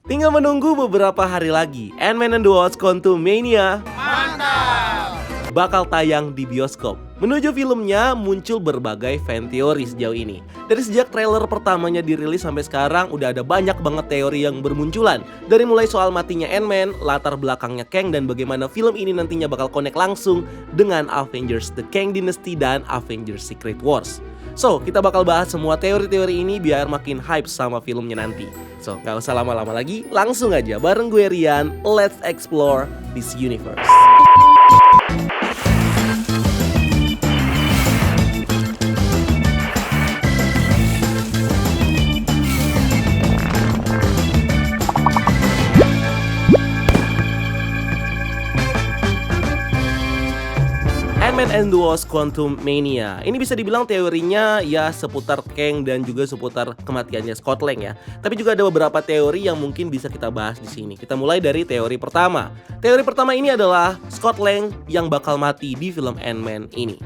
Tinggal menunggu beberapa hari lagi, Ant-Man and the Wasp: Quantumania bakal tayang di bioskop. Menuju filmnya muncul berbagai fan teori sejauh ini. Dari sejak trailer pertamanya dirilis sampai sekarang udah ada banyak banget teori yang bermunculan. Dari mulai soal matinya Ant-Man, latar belakangnya Kang, dan bagaimana film ini nantinya bakal connect langsung dengan Avengers The Kang Dynasty dan Avengers Secret Wars. So, kita bakal bahas semua teori-teori ini biar makin hype sama filmnya nanti. So, gak usah lama-lama lagi, langsung aja bareng gue Rian, let's explore this universe. Ant-Man and the Wasp: Quantumania. Ini bisa dibilang teorinya ya seputar Kang dan juga seputar kematiannya Scott Lang ya. Tapi juga ada beberapa teori yang mungkin bisa kita bahas di sini. Kita mulai dari teori pertama. Teori pertama ini adalah Scott Lang yang bakal mati di film Ant-Man ini.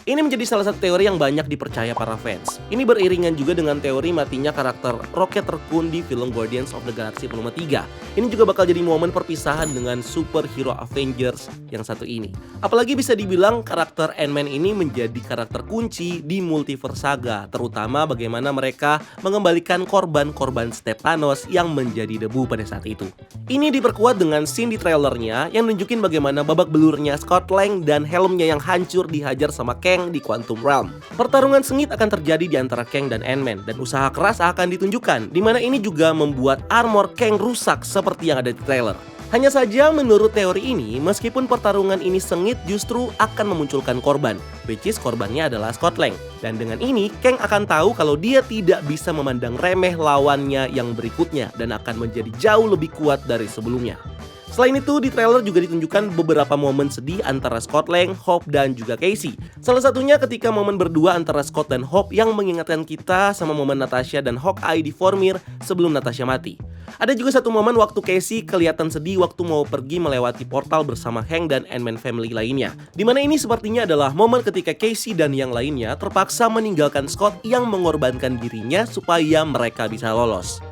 Ini menjadi salah satu teori yang banyak dipercaya para fans. Ini beriringan juga dengan teori matinya karakter Rocket Raccoon di film Guardians of the Galaxy volume 3. Ini juga bakal jadi momen perpisahan dengan superhero Avengers yang satu ini. Apalagi bisa dibilang karakter Ant-Man ini menjadi karakter kunci di multiverse saga, terutama bagaimana mereka mengembalikan korban-korban Step Thanos yang menjadi debu pada saat itu. Ini diperkuat dengan scene di trailernya yang nunjukin bagaimana babak belurnya Scott Lang dan helmnya yang hancur dihajar sama Kang di Quantum Realm. Pertarungan sengit akan terjadi di antara Kang dan Ant-Man dan usaha keras akan ditunjukkan, di mana ini juga membuat armor Kang rusak seperti yang ada di trailer. Hanya saja menurut teori ini, meskipun pertarungan ini sengit justru akan memunculkan korban, which is korbannya adalah Scott Lang. Dan dengan ini, Kang akan tahu kalau dia tidak bisa memandang remeh lawannya yang berikutnya dan akan menjadi jauh lebih kuat dari sebelumnya. Selain itu, di trailer juga ditunjukkan beberapa momen sedih antara Scott Lang, Hope, dan juga Casey. Salah satunya ketika momen berdua antara Scott dan Hope yang mengingatkan kita sama momen Natasha dan Hawkeye di Vormir sebelum Natasha mati. Ada juga satu momen waktu Casey kelihatan sedih waktu mau pergi melewati portal bersama Hank dan Ant-Man family lainnya. Dimana ini sepertinya adalah momen ketika Casey dan yang lainnya terpaksa meninggalkan Scott yang mengorbankan dirinya supaya mereka bisa lolos.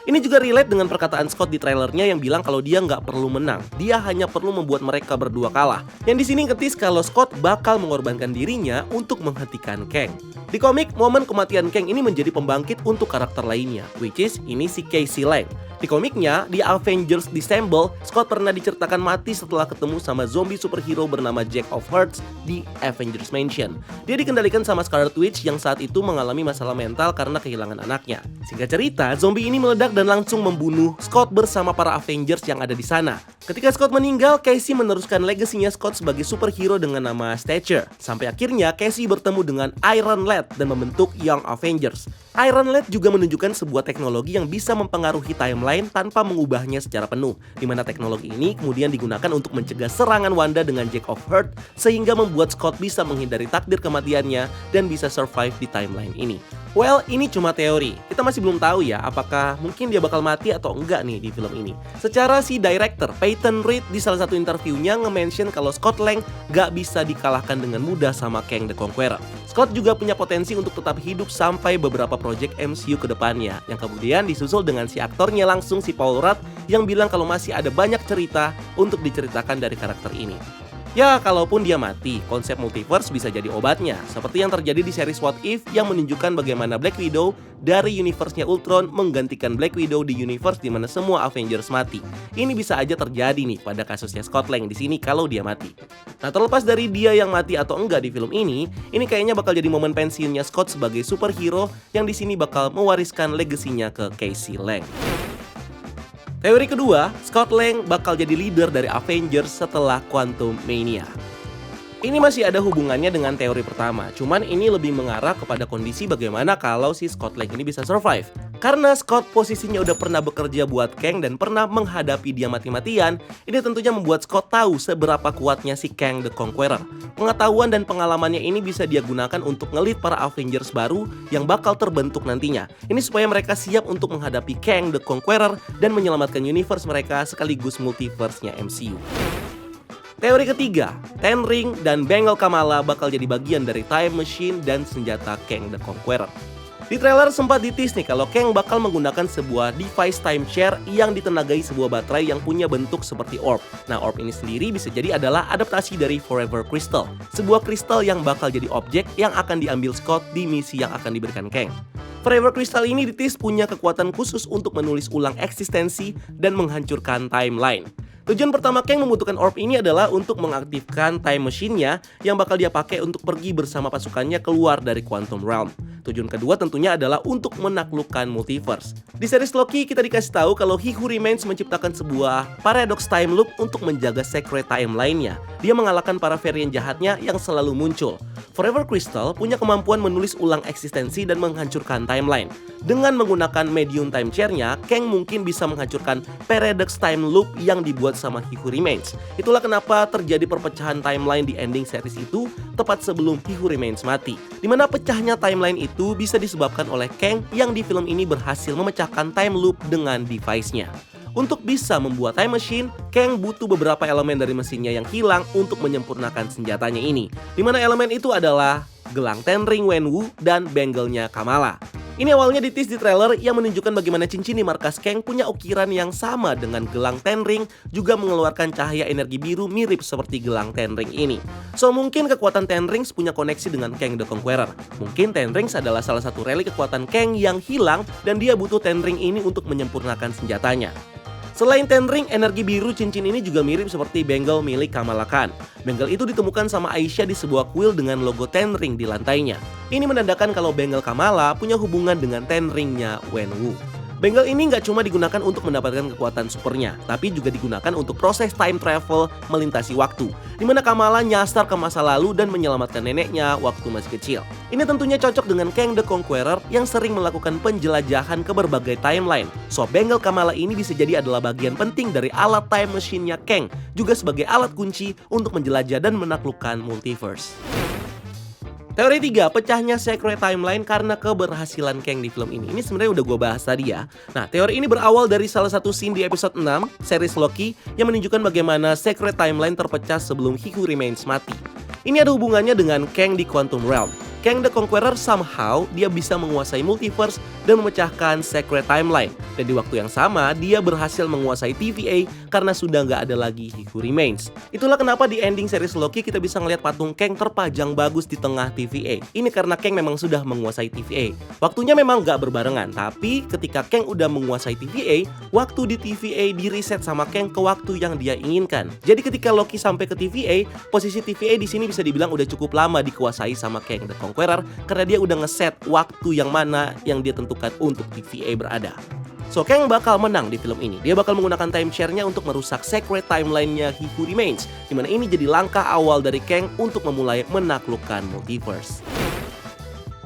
Ini juga relate dengan perkataan Scott di trailernya yang bilang kalau dia nggak perlu menang, dia hanya perlu membuat mereka berdua kalah. Yang di sini ngetis kalau Scott bakal mengorbankan dirinya untuk menghentikan Kang. Di komik, momen kematian Kang ini menjadi pembangkit untuk karakter lainnya, which is ini si Casey Lang. Di komiknya, di Avengers Disassemble, Scott pernah diceritakan mati setelah ketemu sama zombie superhero bernama Jack of Hearts di Avengers Mansion. Dia dikendalikan sama Scarlet Witch yang saat itu mengalami masalah mental karena kehilangan anaknya. Singkat cerita, zombie ini meledak dan langsung membunuh Scott bersama para Avengers yang ada di sana. Ketika Scott meninggal, Casey meneruskan legasinya Scott sebagai superhero dengan nama Stature. Sampai akhirnya Casey bertemu dengan Iron Lad dan membentuk Young Avengers. Iron Lad juga menunjukkan sebuah teknologi yang bisa mempengaruhi timeline tanpa mengubahnya secara penuh, di mana teknologi ini kemudian digunakan untuk mencegah serangan Wanda dengan Jack of Hearts sehingga membuat Scott bisa menghindari takdir kematiannya dan bisa survive di timeline ini. Well, ini cuma teori. Kita masih belum tahu ya apakah mungkin dia bakal mati atau enggak nih di film ini. Secara si director Peyton Reed di salah satu interviewnya nge-mention kalau Scott Lang gak bisa dikalahkan dengan mudah sama Kang the Conqueror. Scott juga punya potensi untuk tetap hidup sampai beberapa project MCU ke depannya, yang kemudian disusul dengan si aktornya langsung si Paul Rudd yang bilang kalau masih ada banyak cerita untuk diceritakan dari karakter ini. Ya, kalaupun dia mati, konsep multiverse bisa jadi obatnya, seperti yang terjadi di series What If yang menunjukkan bagaimana Black Widow dari universe-nya Ultron menggantikan Black Widow di universe di mana semua Avengers mati. Ini bisa aja terjadi nih pada kasusnya Scott Lang di sini kalau dia mati. Nah, terlepas dari dia yang mati atau enggak di film ini kayaknya bakal jadi momen pensiunnya Scott sebagai superhero yang di sini bakal mewariskan legasinya ke Casey Lang. Teori kedua, Scott Lang bakal jadi leader dari Avengers setelah Quantumania. Ini masih ada hubungannya dengan teori pertama, cuman ini lebih mengarah kepada kondisi bagaimana kalau si Scott Lang ini bisa survive. Karena Scott posisinya udah pernah bekerja buat Kang dan pernah menghadapi dia mati-matian, ini tentunya membuat Scott tahu seberapa kuatnya si Kang the Conqueror. Pengetahuan dan pengalamannya ini bisa dia gunakan untuk nge-lead para Avengers baru yang bakal terbentuk nantinya. Ini supaya mereka siap untuk menghadapi Kang the Conqueror dan menyelamatkan universe mereka sekaligus multiverse-nya MCU. Teori ketiga, Ten Ring dan Bengal Kamala bakal jadi bagian dari Time Machine dan senjata Kang the Conqueror. Di trailer sempat ditis nih kalau Kang bakal menggunakan sebuah device time share yang ditenagai sebuah baterai yang punya bentuk seperti orb. Nah, orb ini sendiri bisa jadi adalah adaptasi dari Forever Crystal, sebuah kristal yang bakal jadi objek yang akan diambil Scott di misi yang akan diberikan Kang. Forever Crystal ini ditis punya kekuatan khusus untuk menulis ulang eksistensi dan menghancurkan timeline. Tujuan pertama Kang membutuhkan orb ini adalah untuk mengaktifkan time machine-nya yang bakal dia pakai untuk pergi bersama pasukannya keluar dari Quantum Realm. Tujuan kedua tentunya adalah untuk menaklukkan multiverse. Di series Loki kita dikasih tahu kalau He Who Remains menciptakan sebuah paradox time loop untuk menjaga sacred timeline-nya. Dia mengalahkan para varian jahatnya yang selalu muncul. Forever Crystal punya kemampuan menulis ulang eksistensi dan menghancurkan timeline. Dengan menggunakan medium time chair-nya, Kang mungkin bisa menghancurkan paradox time loop yang dibuat sama He Who Remains. Itulah kenapa terjadi perpecahan timeline di ending series itu tepat sebelum He Who Remains mati. Dimana pecahnya timeline itu bisa disebabkan oleh Kang yang di film ini berhasil memecahkan time loop dengan device-nya. Untuk bisa membuat time machine, Kang butuh beberapa elemen dari mesinnya yang hilang untuk menyempurnakan senjatanya ini. Dimana elemen itu adalah gelang Ten Ring Wenwu dan bangle-nya Kamala. Ini awalnya ditis di trailer yang menunjukkan bagaimana cincin di markas Kang punya ukiran yang sama dengan gelang Ten Ring, juga mengeluarkan cahaya energi biru mirip seperti gelang Ten Ring ini. So mungkin kekuatan Ten Rings punya koneksi dengan Kang the Conqueror. Mungkin Ten Rings adalah salah satu relik kekuatan Kang yang hilang dan dia butuh Ten Ring ini untuk menyempurnakan senjatanya. Selain Ten Ring, energi biru cincin ini juga mirip seperti bangle milik Kamala Khan. Bangle itu ditemukan sama Aisyah di sebuah kuil dengan logo Ten Ring di lantainya. Ini menandakan kalau bangle Kamala punya hubungan dengan Ten Ring-nya Wenwu. Bangle ini nggak cuma digunakan untuk mendapatkan kekuatan supernya, tapi juga digunakan untuk proses time travel melintasi waktu, di mana Kamala nyasar ke masa lalu dan menyelamatkan neneknya waktu masih kecil. Ini tentunya cocok dengan Kang the Conqueror yang sering melakukan penjelajahan ke berbagai timeline. So, Bangle Kamala ini bisa jadi adalah bagian penting dari alat time machine-nya Kang, juga sebagai alat kunci untuk menjelajah dan menaklukkan multiverse. Teori 3, pecahnya Sacred Timeline karena keberhasilan Kang di film ini. Ini sebenarnya udah gue bahas tadi ya. Nah, teori ini berawal dari salah satu scene di episode 6, series Loki, yang menunjukkan bagaimana Sacred Timeline terpecah sebelum He Who Remains mati. Ini ada hubungannya dengan Kang di Quantum Realm. Kang the Conqueror somehow dia bisa menguasai multiverse dan memecahkan Sacred Timeline. Dan di waktu yang sama, dia berhasil menguasai TVA karena sudah nggak ada lagi He Who Remains. Itulah kenapa di ending series Loki kita bisa ngeliat patung Kang terpajang bagus di tengah TVA. Ini karena Kang memang sudah menguasai TVA. Waktunya memang nggak berbarengan, tapi ketika Kang udah menguasai TVA, waktu di TVA di reset sama Kang ke waktu yang dia inginkan. Jadi ketika Loki sampai ke TVA, posisi TVA di sini bisa dibilang udah cukup lama dikuasai sama Kang the Conqueror karena dia udah ngeset waktu yang mana yang dia tentukan untuk TVA berada. So, Kang bakal menang di film ini. Dia bakal menggunakan time share-nya untuk merusak Sacred Timeline-nya He Who Remains, dimana ini jadi langkah awal dari Kang untuk memulai menaklukkan multiverse.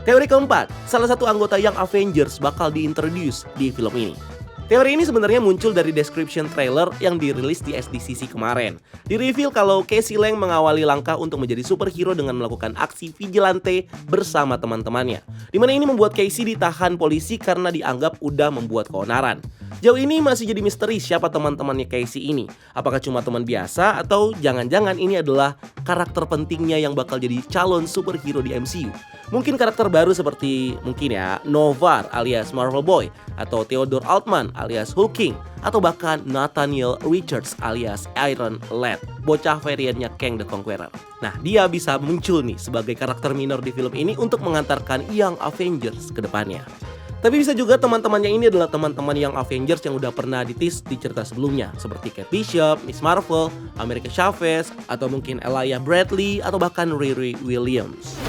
Teori keempat, salah satu anggota yang Avengers bakal diintroduce di film ini. Teori ini sebenarnya muncul dari description trailer yang dirilis di SDCC kemarin. Di-reveal kalau Casey Lang mengawali langkah untuk menjadi superhero dengan melakukan aksi vigilante bersama teman-temannya. Dimana ini membuat Casey ditahan polisi karena dianggap udah membuat keonaran. Jauh ini masih jadi misteri siapa teman-temannya Casey ini. Apakah cuma teman biasa atau jangan-jangan ini adalah karakter pentingnya yang bakal jadi calon superhero di MCU. Mungkin karakter baru seperti mungkin ya Nova alias Marvel Boy, atau Theodore Altman alias Hulk King, atau bahkan Nathaniel Richards alias Iron Lad, bocah variannya Kang the Conqueror. Nah, dia bisa muncul nih sebagai karakter minor di film ini untuk mengantarkan Young Avengers ke depannya. Tapi bisa juga teman-temannya ini adalah teman-teman Young Avengers yang udah pernah ditis di cerita sebelumnya, seperti Kate Bishop, Miss Marvel, America Chavez, atau mungkin Elijah Bradley, atau bahkan Riri Williams.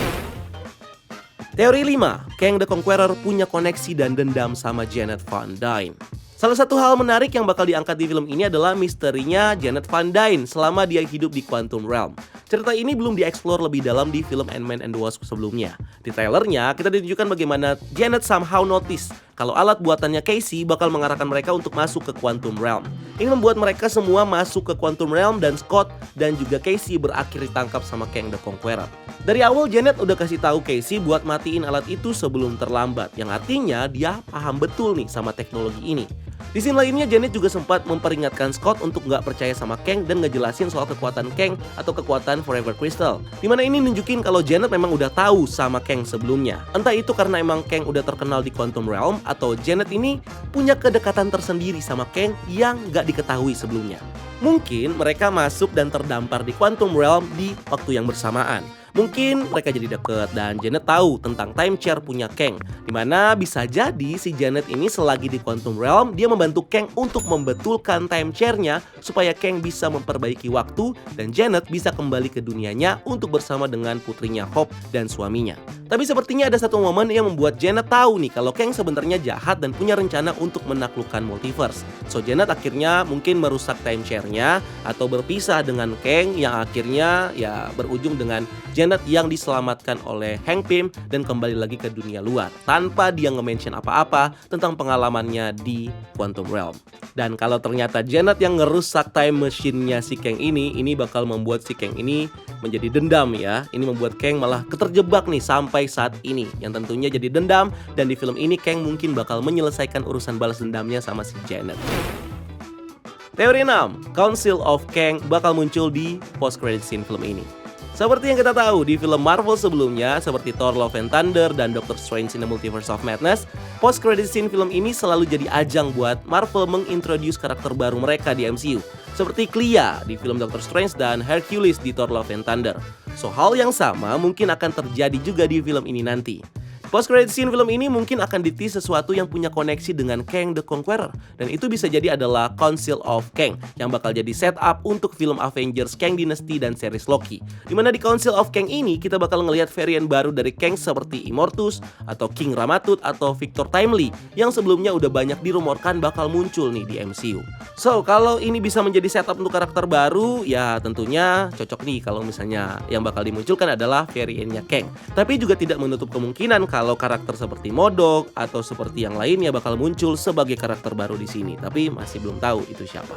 Teori 5, Kang the Conqueror punya koneksi dan dendam sama Janet Van Dyne. Salah satu hal menarik yang bakal diangkat di film ini adalah misterinya Janet Van Dyne selama dia hidup di Quantum Realm. Cerita ini belum dieksplor lebih dalam di film Ant-Man and the Wasp sebelumnya. Di trailernya, kita ditunjukkan bagaimana Janet somehow notice kalau alat buatannya Casey bakal mengarahkan mereka untuk masuk ke Quantum Realm. Ini membuat mereka semua masuk ke Quantum Realm dan Scott dan juga Casey berakhir ditangkap sama Kang the Conqueror. Dari awal Janet udah kasih tahu Casey buat matiin alat itu sebelum terlambat, yang artinya dia paham betul nih sama teknologi ini. Di scene lainnya, Janet juga sempat memperingatkan Scott untuk nggak percaya sama Kang dan ngejelasin soal kekuatan Kang atau kekuatan Forever Crystal. Dimana ini nunjukin kalau Janet memang udah tahu sama Kang sebelumnya. Entah itu karena emang Kang udah terkenal di Quantum Realm atau Janet ini punya kedekatan tersendiri sama Kang yang nggak diketahui sebelumnya. Mungkin mereka masuk dan terdampar di Quantum Realm di waktu yang bersamaan. Mungkin mereka jadi deket dan Janet tahu tentang time chair punya Kang. Dimana bisa jadi si Janet ini selagi di Quantum Realm dia membantu Kang untuk membetulkan time chairnya supaya Kang bisa memperbaiki waktu dan Janet bisa kembali ke dunianya untuk bersama dengan putrinya Hope dan suaminya. Tapi sepertinya ada satu momen yang membuat Janet tahu nih kalau Kang sebenarnya jahat dan punya rencana untuk menaklukkan multiverse. So Janet akhirnya mungkin merusak time chairnya atau berpisah dengan Kang yang akhirnya ya berujung dengan Janet yang diselamatkan oleh Hank Pym dan kembali lagi ke dunia luar tanpa dia nge-mention apa-apa tentang pengalamannya di Quantum Realm. Dan kalau ternyata Janet yang ngerusak time machine-nya si Kang ini bakal membuat si Kang ini menjadi dendam ya. Ini membuat Kang malah keterjebak nih sampai saat ini. Yang tentunya jadi dendam dan di film ini Kang mungkin bakal menyelesaikan urusan balas dendamnya sama si Janet. Teori 6, Council of Kang bakal muncul di post-credit scene film ini. Seperti yang kita tahu di film Marvel sebelumnya seperti Thor Love and Thunder dan Doctor Strange in the Multiverse of Madness, post-credit scene film ini selalu jadi ajang buat Marvel mengintroduce karakter baru mereka di MCU. Seperti Clea di film Doctor Strange dan Hercules di Thor Love and Thunder. So hal yang sama mungkin akan terjadi juga di film ini nanti. Post-credit scene film ini mungkin akan di-tease sesuatu yang punya koneksi dengan Kang the Conqueror. Dan itu bisa jadi adalah Council of Kang yang bakal jadi setup untuk film Avengers Kang Dynasty dan series Loki. Dimana di Council of Kang ini kita bakal ngelihat varian baru dari Kang seperti Immortus atau King Ramatut atau Victor Timely yang sebelumnya udah banyak dirumorkan bakal muncul nih di MCU. So kalau ini bisa menjadi setup untuk karakter baru, ya tentunya cocok nih kalau misalnya yang bakal dimunculkan adalah variannya Kang. Tapi juga tidak menutup kemungkinan kalau karakter seperti Modok atau seperti yang lainnya bakal muncul sebagai karakter baru di sini, tapi masih belum tahu itu siapa.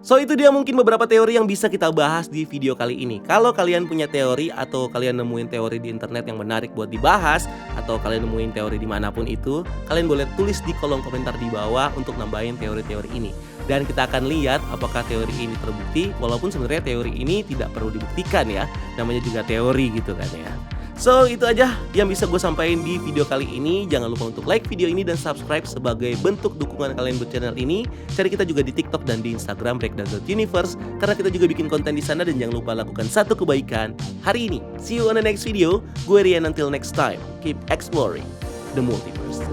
So itu dia mungkin beberapa teori yang bisa kita bahas di video kali ini. Kalau kalian punya teori atau kalian nemuin teori di internet yang menarik buat dibahas atau kalian nemuin teori dimanapun itu, kalian boleh tulis di kolom komentar di bawah untuk nambahin teori-teori ini. Dan kita akan lihat apakah teori ini terbukti, walaupun sebenarnya teori ini tidak perlu dibuktikan ya, namanya juga teori gitu kan ya. So itu aja yang bisa gue sampaikan di video kali ini. Jangan lupa untuk like video ini dan subscribe sebagai bentuk dukungan kalian buat channel ini. Cari kita juga di TikTok dan di Instagram breakdown.universe karena kita juga bikin konten di sana. Dan jangan lupa lakukan satu kebaikan hari ini. See you on the next video. Gue Rian, until next time. Keep exploring the multiverse.